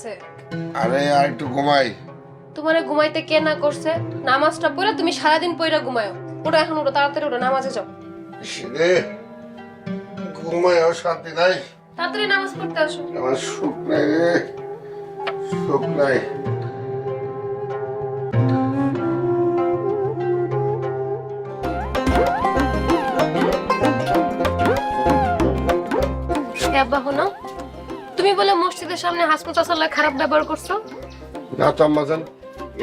গেছে। আরে আর একটু ঘুমাই। তোমারে ঘুমাইতে কে না করছে? নামাজটা পড়ে তুমি সারাদিন পইরা ঘুমায়ো। ওটা এখন ওটা তাড়াতাড়ি ওটা নামাজে যাও। রে ঘুমায়ও শান্তি নাই। তাড়াতাড়ি নামাজ পড়তে আসো। আমার সুখ নাই রে, সুখ নাই। আব্বা হনো, তুমি বলে মসজিদের সামনে হাসমত আসাল্লাহ খারাপ ব্যবহার করছো? না তো আম্মাজান,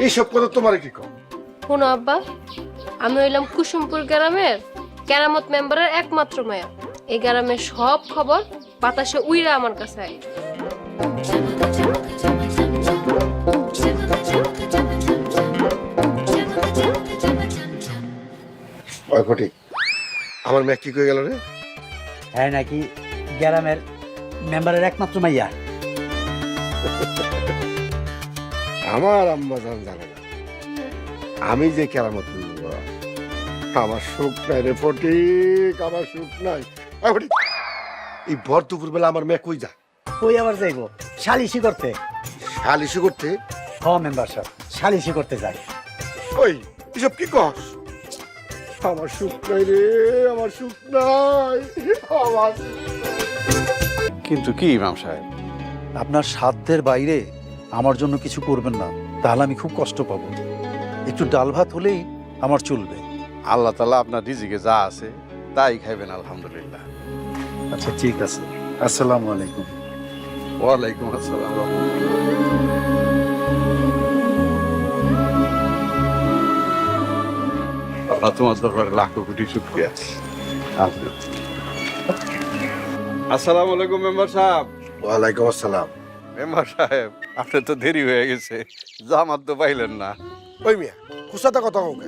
এইসব কথা তোমার কি কম? শোনো আব্বা, আমি হইলাম কুসুমপুর গ্রামের কেরামত মেম্বারের একমাত্র মায়া। এই গ্রামের সব খবর বাতাসে উইরা আমার কাছে আয়। ওই ফটিক, আমার মেয়ে কি কয়ে গেল রে? হ্যাঁ নাকি গ্রামের মেম্বারের একমাত্র মাইয়া। আমার আম্মাজান জানে না আমি যে কেরামত করব। আমার সুখ নাই রে ফটিক, আমার সুখ নাই। ওই ফটিক, এই ভর দুপুর বেলা আমার মেয়ে কই যা? ওই আবার যাইবো সালিশি করতে। সালিশি করতে? হ মেম্বার সাহেব, সালিশি করতে যায়। ওই এসব কি কস? আমার সুখ নাই রে, আমার সুখ নাই, আমার। কিন্তু কি ইমাম সাহেব, আপনার সাধ্যের বাইরে আমার জন্য কিছু করবেন না, তাহলে আমি খুব কষ্ট পাবো। একটু ডাল ভাত হলেই আমার চলবে। আল্লাহ তাআলা আপনার রিজিকে যা আছে তাই খাইবেন আলহামদুলিল্লাহ। আচ্ছা ঠিক আছে, আসসালামু আলাইকুম। ওয়ালাইকুম আসসালাম। আল্লাহ তোমার দরবারে লাখো কোটি শুকরিয়া। আসসালামু আলাইকুম মেম্বার সাহেব। ওয়ালাইকুম আসসালাম। মেম্বার সাহেব, আপনার তো দেরি হয়ে গেছে, জামাত তো পাইলেন না। ওই মিয়া কুসাতা কথা হোক।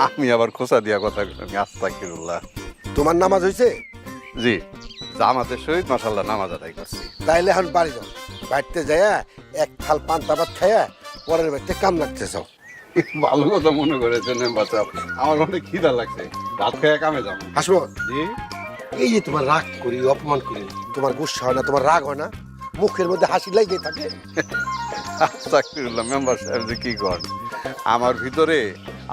আমি আবার খোসা দিয়া কথা বলি, আস্তাগফিরুল্লাহ। তোমার নামাজ হয়েছে? জি, জামাতের সহিত মাশাআল্লাহ নামাজ আদায় করছি। তাইলে এখন বাড়ি যাও, বাড়িতে যাইয়া এক থাল পান্তা ভাত খাইয়া পরের বাড়িতে কাম লাগতে যাও। ভালো কথা মনে করেছেন মেম্বার সাহেব, আমার অনেক খিদা লাগছে, রাত খেয়ে কামে যাও। হাসবো, জি, এই যে তোমার রাগ করি, অপমান করি, তোমার গুসা হয় না, তোমার রাগ হয় না, মুখের মধ্যে হাসি লাগে থাকে। আস্তাগফিরুল্লাহ মেম্বার সাহেব, যে কি করেন, আমার ভিতরে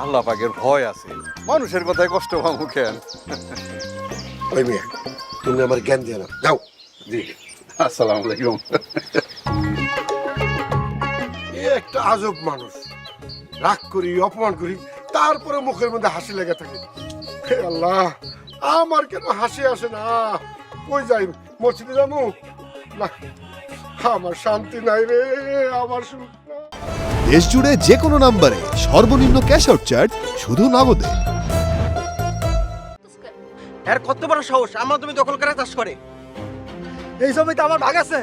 আল্লাহ পাকের ভয় আছে, মানুষের কথায় কষ্ট পাবো কেন? ওই মিয়া তুমি আমার জ্ঞান দিয়ে না, যাও। জি, আসসালামু আলাইকুম। এই একটা আজব মানুষ, রাগ করি, অপমান করি, তারপরে মুখের মধ্যে হাসি লেগে থাকে। হে আল্লাহ, আমার কেন হাসি আসে না? কই যাই, মসজিদে যাবো না, আমার শান্তি নাই রে, আমার সুখ নাই। দেশ জুড়ে যে কোনো নম্বরে সর্বনিম্ন ক্যাশ আউট চার্জ শুধু নগদে। এর কত বড় সাহস, আমার জমি দখল করে চাষ করে? এই জমিতে আমার ভাগ আছে,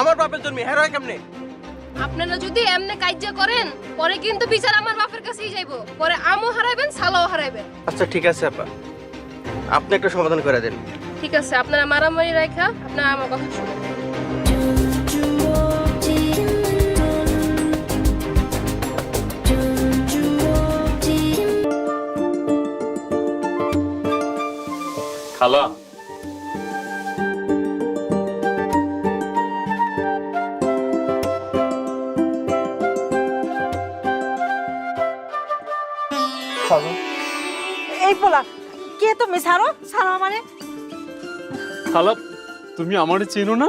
আমার বাপের জমি, হের হয় কেমনে? আপনারা যদি এমনে কাজ্যা করেন পরে কিন্তু বিচার আমার বাপের কাছেই যাইবো, পরে আমও হারাইবেন, সালাও হারাইবেন। আচ্ছা ঠিক আছে আপা, আপনি একটা সমাধান করে দেন। ঠিক আছে, আপনারা মারামারি রাখা, আপনারা আমার কথা শুনুন। খালা, এই পোলা কে? তুমি ছাড়ো, ছাড়ো আমারে। খালা তুমি আমারে চেনো না?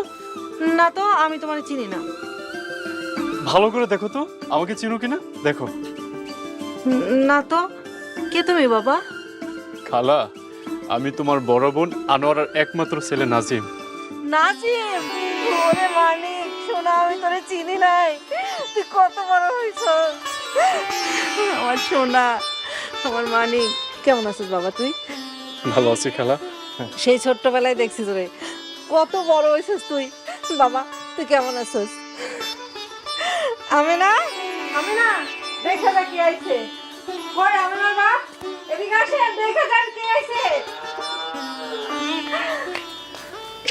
না তো, আমি তোমারে চিনি না। ভালো করে দেখো তো আমাকে চেনো কিনা, দেখো। না তো, কে তুমি বাবা? খালা, আমি তোমার বড় বোন আনোয়ারার একমাত্র ছেলে নাজিম। নাজিম? ওরে মানিক শোনা, আমি তোরে চিনি নাই, তুই কত বড় হইছ আমার সোনা, আমার মানিক। কেমন আছিস বাবা তুই? ভালো আছি খালা। সেই ছোট্টবেলায় দেখছি তোরে, কত বড় হয়েছিস তুই। বাবা তুই কেমন আছিস? আমিনা, আমিনা দেখা যাক কি আইছে। কই আমিনার মা, এদিকে আসেন, দেখা যান কি আইছে।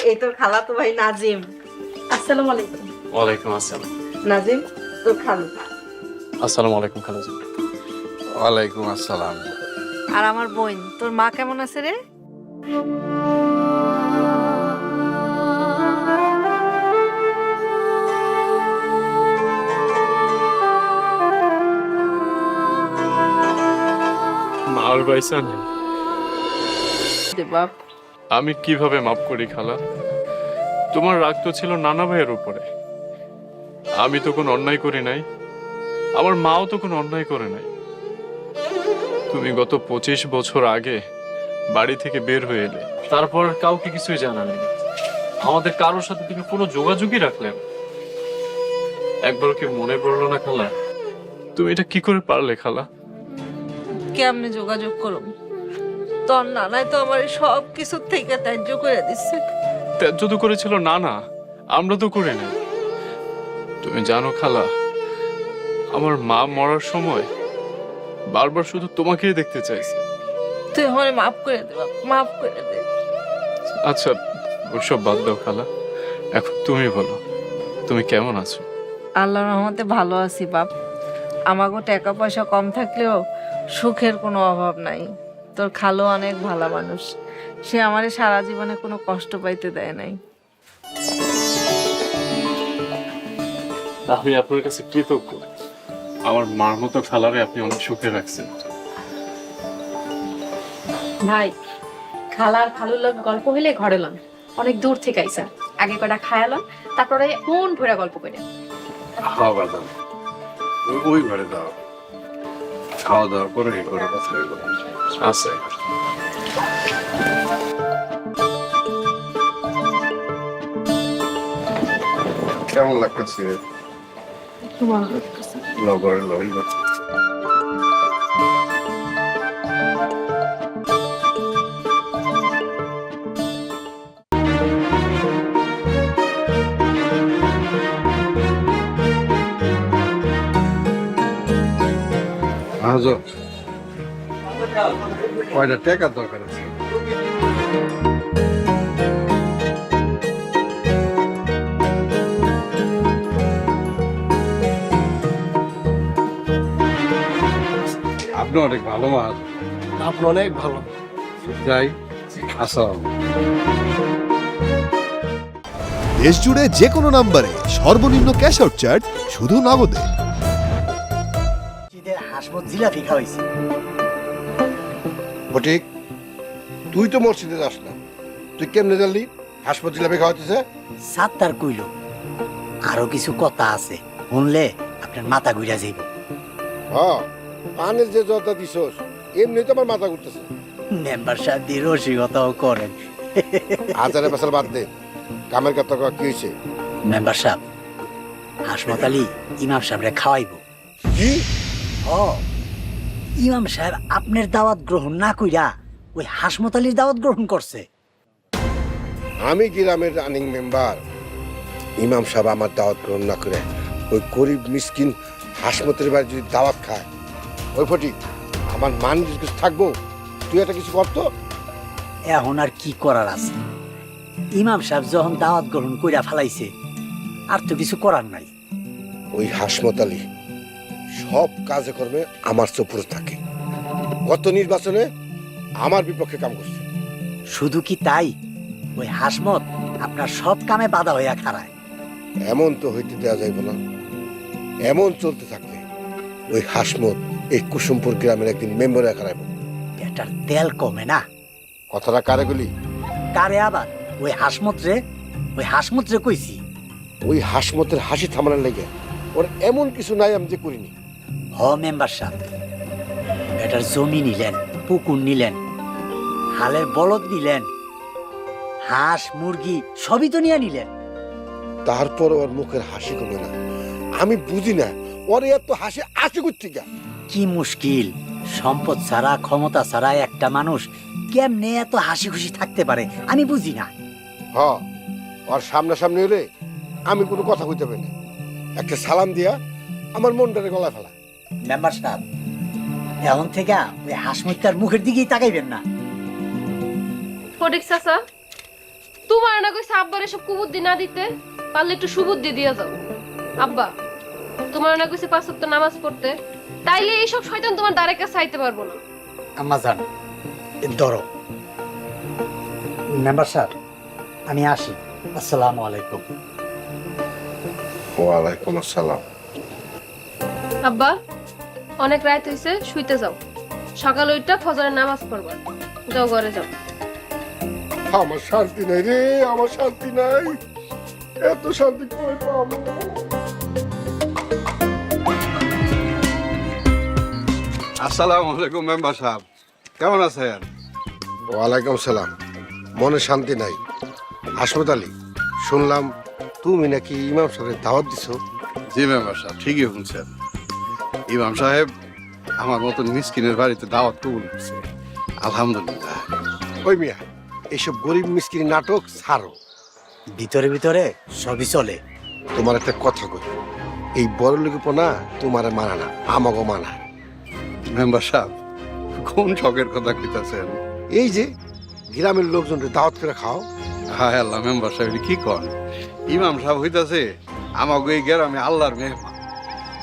এই তোর খালাতো ভাই নাজিম। আসসালামু আলাইকুম। ওয়ালাইকুম আসসালাম। নাজিম তোর খালু। আসসালামু আলাইকুম খালাজি। ওয়ালাইকুম আসসালাম। আর আমার বোন, তোর মা কেমন আছে রে? বাইসা নেই। দে বাপ। আমি কিভাবে মাফ করি খালা? তোমার রাগ তো ছিল নানা ভাইয়ের উপরে। আমি তো কোনো অন্যায় করি নাই, আমার মাও তো কোনো অন্যায় করে নাই। তুমি গত 25 বছর আগে বাড়ি থেকে বের হয়ে এলে, তারপর কাউকে কিছুই জানালে, আমাদের কারোর সাথে তুমি কোনো যোগাযোগই রাখলে না। একবার কি মনে পড়লো না খালা? তুমি এটা কি করে পারলে খালা? কেমনে যোগাযোগ করব? তোর নানাই তো আমার সব কিছু থেকে ত্যায্য করে দিচ্ছে। ত্যায্য তো করেছিল না, আমরা তো করি না। তুমি জানো খালা, আমার মা মরার সময় বারবার শুধু তোমাকেই দেখতে চাইছে। তুই আমারে মাফ করে দে বাপ, মাফ করে দে। আচ্ছা ওসব বাদ দাও খালা, এখন তুমি বলো তুমি কেমন আছো? আল্লাহর রহমতে ভালো আছি বাপ। আমাগো টাকা পয়সা কম থাকলেও সুখের কোনো অভাব নাই। তোর খালো অনেক ভালো মানুষ, সে আমারে সারা জীবনে কোনো কষ্ট পাইতে দেয় নাই। আমি আপনার কাছে কৃতজ্ঞ, আমার মার মতো খালারে আপনি অনেক সুখে রাখছেন। ভাই, খালার খালুর লোক গল্প হইলে ঘরে লন, অনেক দূর থেকে আইসা, আগে কটা খায়ালন, তারপরে মন ভরে গল্প করে। হ্যাঁ বাদাম, ওই ঘরে দাও, খাওয়া দাওয়া করে এই ঘরে কথা বলবো। আচ্ছা কেমন লাগতেছে? লগরে লইল হাজার কয়টা টাকা দরকার আছে? আপনি অনেক ভালো মাছ। আপনি অনেক ভালো। যাই, আসসালাম। দেশ জুড়ে যে কোনো নম্বরে সর্বনিম্ন ক্যাশ আউট চার্জ শুধু নগদে। হাসমত জিলাপি খাওয়াইছি। ফটিক, তুই তো মসজিদে যাস না, তুই কেমনে জানলি হাসপাতাল জিলাপি খাওয়াতেছে? সাত্তার কইল আরো কিছু কথা আছে, শুনলে আপনার মাথা ঘুরা যাইব। হ্যাঁ, পানের যে জর্দা দিছস এমনি তো আমার মাথা ঘুরতেছে। মেম্বার সাহেব দিয়ে রসিকতাও করেন। হাজারে পেশাল বাদ দে, কামের কথা কি হয়েছে? মেম্বার সাহেব, হাসমত আলী ইমাম সাহেবরে খাওয়াইব। কি? ও, ইমাম সাহেব আপনার দাওয়াত গ্রহণ না কইরা ওই হাসমত আলীর দাওয়াত গ্রহণ করছে। আমি গ্রামের রানিং মেম্বার, ইমাম সাহেব আমার দাওয়াত গ্রহণ না করে ওই গরিব মিসকিন হাসমতের বাড়ি যদি দাওয়াত খায়, ওই ফটিক আমার মান কিছু থাকবো? তুই একটা কিছু করতো। এখন আর কি করার আছে? ইমাম সাহেব যখন দাওয়াত গ্রহণ কইরা ফেলাইছে, আর তো কিছু করার নাই। ওই হাসমত আলী সব কাজে কর্মে আমার চোপড়ে থাকে, গত নির্বাচনে আমার বিপক্ষে কাম করছে। শুধু কি তাই, ওই হাসমত আপনার সব কামে বাধা হইয়া খাড়ায়। এমন তো হইতে দেওয়া যাইব না। এমন চলতে থাকলে ওই হাসমত এই কুসুমপুর গ্রামের একদিন মেম্বারে খারাইব। এটার তেল কমে না। কথাটা কারে গলি? কারে আবার? ওই হাসমত রে কইছি। ওই হাসমতের হাসি থামানোর লেগে ওর এমন কিছু নাই আমি যে করিনি। হ মেম্বার সাহেব, এটার জমি নিলেন, পুকুর নিলেন, হালের বলদ নিলেন, হাঁস মুরগি সবই তো নিয়ে নিলেন। তারপর ওর মুখের হাসি কমে না। আমি বুঝি না ওর এত হাসি আসে কোত্থেকে। কি মুশকিল, সম্পদ ছাড়া ক্ষমতা ছাড়া একটা মানুষ কেমনে এত হাসি খুশি থাকতে পারে আমি বুঝি না। হ, ওর সামনাসামনি হলে আমি কোনো কথা কইতে পারি না। একটা সালাম দিয়া আমার মনটারে গলায় ফেলা। মেম্বার সাহেব, এখন থেকে ওই হাসমতার মুখের দিকেই তাকাইবেন না। ফটিক চাচা, তোমার না কইছে আব্বার এসব কুবুদ্ধি না দিতে, পারলে একটু সুবুদ্ধি দিয়া যাও। আব্বা, তোমার না কইছে 5 ওয়াক্ত নামাজ পড়তে, তাইলে এইসব শয়তান তোমার দ্বারে কাছে আইতে পারবো না। আম্মা জান, ধরো। মেম্বার সাহেব, আমি আসি। আসসালামু আলাইকুম। ওয়ালাইকুম আসসালাম। আব্বা, অনেক রাত হইছে, শুইতে যাও। সকাল ওইটা ফজরের নামাজ পড়বা। যাও ঘরে যাও। আমার শান্তি নাই রে, আমার শান্তি নাই। এত শান্তি কই পাবো? আসসালামু আলাইকুম মেম্বার সাহেব, কেমন আছেন? ওয়ালাইকুম সালাম। মনে শান্তি নাই। হাসমত আলী, শুনলাম তুমি নাকি ইমাম সাহেবের দাওয়াত দিছো? জি মেম্বার সাহেব, ঠিকই শুনছেন। ইমাম সাহেব আমার মতন মিসকিনের বাড়িতে দাওয়াত কবুল করছে, আলহামদুলিল্লাহ। ওই মিয়া, এইসব গরিব মিসকিন নাটক ছাড়ো। ভিতরে ভিতরে সবই চলে। তোমার একটা কথা কই, এই বড় লোকপনা তোমার মানা না, আমাগো মানা। মেম্বার সাহেব কোন শখের কথা কইতাছেন? এই যে গ্রামের লোকজনকে দাওয়াত করে খাও। হায় আল্লাহ মেম্বার সাহেব, কি কন? ইমাম সাহেব হইতাছে আমাকে এই গ্রামে আল্লাহর মেহমান,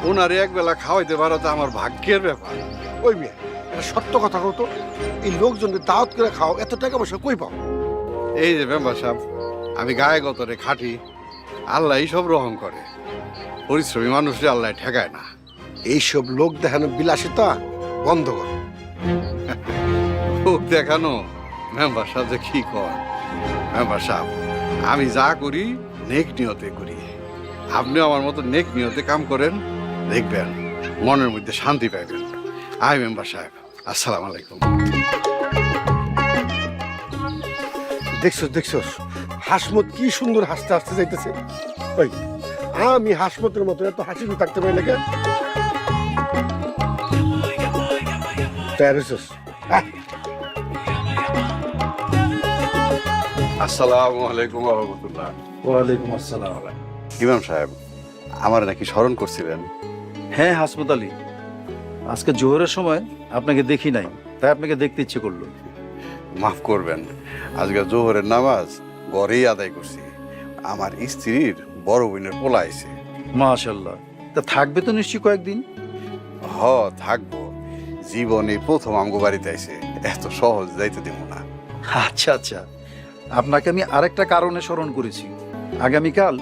ওনারে এক বেলা খাওয়াইতে পারো তো আমার ভাগ্যের ব্যাপার। ওই মেয়ে, এটা সত্য কথা কতো। এই লোকজনকে দাওয়াত করে খাও, এত টাকা পয়সা কই পাও? এই যে মেম্বার সাহেব, আমি গায়ে গতরে খাটি, আল্লাহ সব রহম করে, পরিশ্রমী মানুষরে আল্লাহ ঠেকায় না। এইসব লোক দেখানো বিলাসিতা বন্ধ কর। লোক দেখানো মেম্বার সাহেব যে কি কর? মেম্বার সাহেব, আমি যা করি নেক নিয়তে করি। আপনি আমার মতো নেক নিয়তে কাম করেন, দেখবেন মনের মধ্যে শান্তি পাইবেন। আই মেম্বার সাহেব, আসসালামু আলাইকুম। দেখছো দেখছো, হাসমত কি সুন্দর হাসতে হাসতে যাইতেছে। ওই আমি হাসমতের মতো এত হাসি থাকতে পারি না কেন? প্যারিসস, আসসালামু আলাইকুম ওয়া রাহমাতুল্লাহ। ওয়ালাইকুম আসসালাম। ইমাম সাহেব, আমার নাকি স্মরণ করছিলেন? হ্যাঁ হাসমত আলী, আজকে জোহরের সময় আপনাকে দেখি নাই, তাই আপনাকে দেখতে ইচ্ছে করলো। মাফ করবেন, আজকে জোহরের নামাজ ঘরেই আদায় করছি। আমার স্ত্রীর বড় বোনের পোলা আইছে। মাশাল্লাহ, তা থাকবে তো নিশ্চয়ই কয়েকদিন? হ, থাকবো। জীবনে প্রথম আমগো বাড়িতে আইছে, এত সহজ যাইতে দেব না। আচ্ছা আচ্ছা, আপনাকে আমি আরেকটা কারণে স্মরণ করেছি। আগামীকাল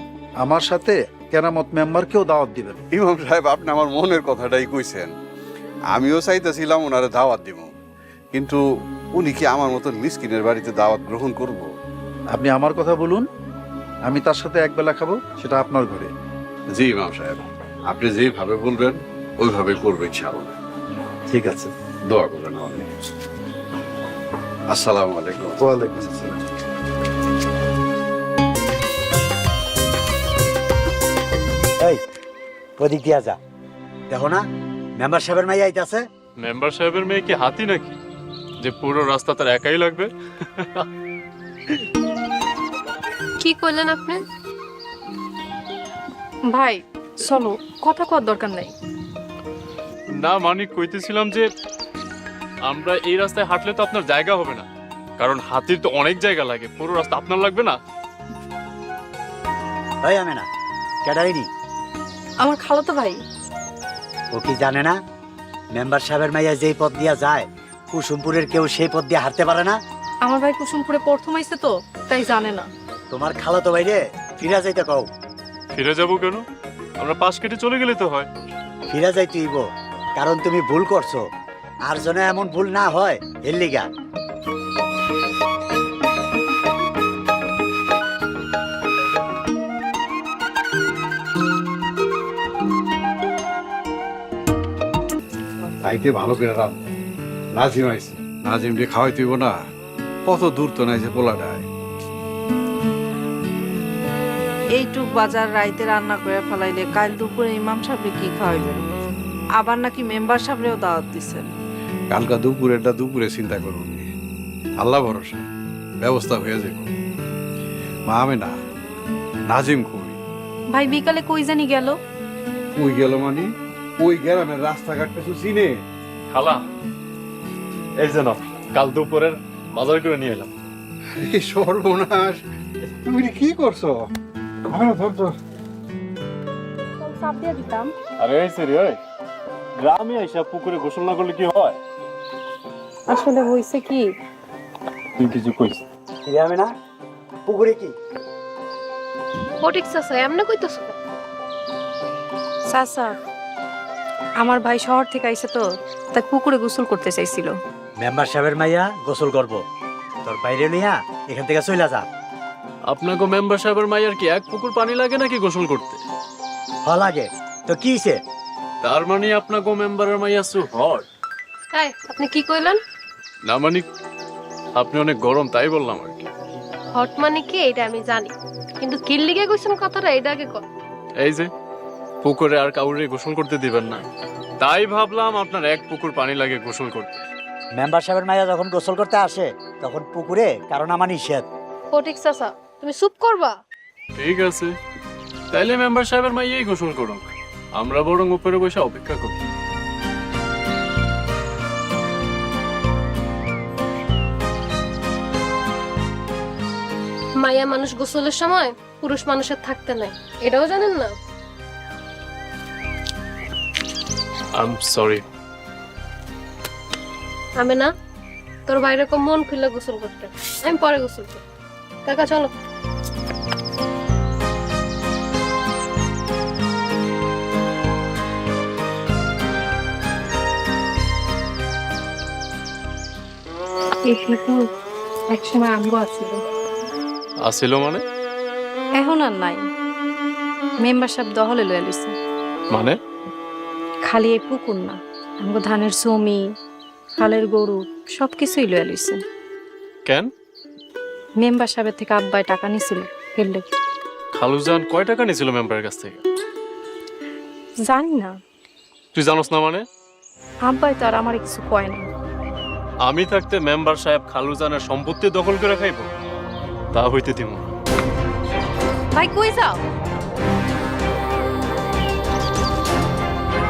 আমার সাথে কেরামত মেম্বারকেও দাওয়াত দিবেন। ইমাম সাহেব, আপনি আমার মনের কথাটাই কইছেন। আমিও চাইতেছিলাম ওনারে দাওয়াত দিব, কিন্তু উনি কি আমার মতন মিসকিনের বাড়িতে দাওয়াত গ্রহণ করব? আপনি আমার কথা বলুন, আমি তার সাথে একবেলা খাবো, সেটা আপনার ঘরে। জি ইমাম সাহেব, আপনি যেভাবে বলবেন ওইভাবে করবো ইনশাআল্লাহ। ঠিক আছে, দোয়া করবেন আমাদের। আসসালামু আলাইকুম। ওয়ালাইকুম আসসালাম। এই ওদিক দিয়া যা, দেখো না মেম্বার সাহেবের মাইয়া আইতাছে। মেম্বার সাহেবের মেয়ে কি হাতি নাকি যে পুরো রাস্তা তার একাই লাগবে? কি করলেন আপনি? ভাই চলো, কথা কওয়ার দরকার নাই। না মানে কইতেছিলাম যে আমরা এই রাস্তায় হাঁটলে তো আপনার জায়গা হবে না, কারণ হাতির তো অনেক জায়গা লাগে, পুরো রাস্তা আপনার লাগবে না। ওই আমি না ক্যাডারিনি, আমার খালাতো ভাই। ও কি জানে না মেম্বার সাহেবের মাইয়া যেই পথ দিয়া যায় কুসুমপুরের কেউ সেই পথ দিয়ে হাঁটতে পারে না? আমার ভাই কুসুমপুরে প্রথম আইছে তো, তাই জানে না। তোমার খালাতো ভাইরে ফিরা যাইতে কও। ফিরে যাব কেন? আমরা পাশ কেটে চলে গেলে তো হয়। ফিরা যাইতেইব, কারণ তুমি ভুল করছো, আর যেন এমন ভুল না হয় এর লিগা। তাইতে ভালো করে রান। নাজিম আইছে, নাজিম দিয়ে খাওয়াই তুইব না, কত দূর তো নাই যে পোলাটায়। এইটুক বাজার রাইতে রান্না করে ফেলাইলে কাল দুপুরে ইমাম সাহেবরে কি খাওয়াইবেন? আবার নাকি মেম্বার সাহেবরেও দাওয়াত দিছেন। কালকা দুপুরেরটা দুপুরে চিন্তা করুন, আল্লাহ ভরসা ব্যবস্থা হয়ে যাব। মা আমি না, নাজিম কই? ভাই বিকালে কই জানি গেল। ওই গেল মানে ওই গ্রামের রাস্তাঘাট কিছু চিনে? খালা, এই যে নাও, কাল দুপুরের বাজার করে নিয়ে এলাম। এই সর্বনাশ, তুমি কি করছো? চাপ দিয়ে দিতাম। আরে এই সেরি, ওই গ্রামে আইসা পুকুরে গোসল না করলে কি হয়? আসলে হইছে কি, তুই কিছু কইস? আমি না পুকুরে কি ফটিক চাচা এমনি কইতেছো? চাচা, আমার ভাই শহর থেকে আইছে তো, তাই পুকুরে গোসল করতে চাইছিল। মেম্বার সাহেবের মাইয়া গোসল করব, তোর বাইরে নিয়া এখান থেকে চলে যা। আপনাকে মেম্বার সাহেবের মাইয়ার কি এক পুকুর পানি লাগে নাকি গোসল করতে? লাগে তো কি হইছে? তার মানে আপনাকে মেম্বারের মাইয়া সু হট? এই আপনি কি কইলেন? না মানে আপনি অনেক গরম তাই বললাম আর কি। হট মানে কি এটা আমি জানি, কিন্তু কিল্লিগে কইছেন কথাটা এটা আগে কর। এই যে পুকুরে আর কাউরে গোসল করতে দিবেন না, তাই ভাবলাম আপনার এক পুকুর পানি লাগে গোসল করতে। মেম্বার সাহেবের মাইয়া যখন গোসল করতে আসে তখন পুকুরে কারণ আমার নিষেধ। ফটিক চাচা তুমি চুপ করবা? ঠিক আছে, তাইলে মেম্বার সাহেবের মাইয়াই গোসল করুন, আমরা বরং উপরে বসে অপেক্ষা করি। মাইয়া মানুষ গোসলের সময় পুরুষ মানুষের থাকতে নাই, এটাও জানেন না? I am sorry. আমি না তোর বাইরে কম মন খুলে গোসল করতে, আমি পরে গোসল করব। কাকা চলো। এই পুকুর একসময় আমগো আছিল, আসিল মানে? এখন আর নাই। মেম্বার সাহেব দহলে লয়ে লইছে। মানে খালি এই পুকুর না, আমগো ধানের জমি, খালের গরু সবকিছুই লয়ে লইছে। কেন? মেম্বার সাহেবের থেকে আব্বাই টাকা নিছিল ফেললে। খালুজান কয় টাকা নিয়েছিল মেম্বারের কাছ থেকে? জানি না, তুই জানোস না মানে? আব্বাই তো আর আমার কিছু কয় না। আমি থাকতে মেম্বার সাহেব খালুজানের সম্পত্তি দখল করে খাইব? তা হইতে দিব না। ভাই কই যাও?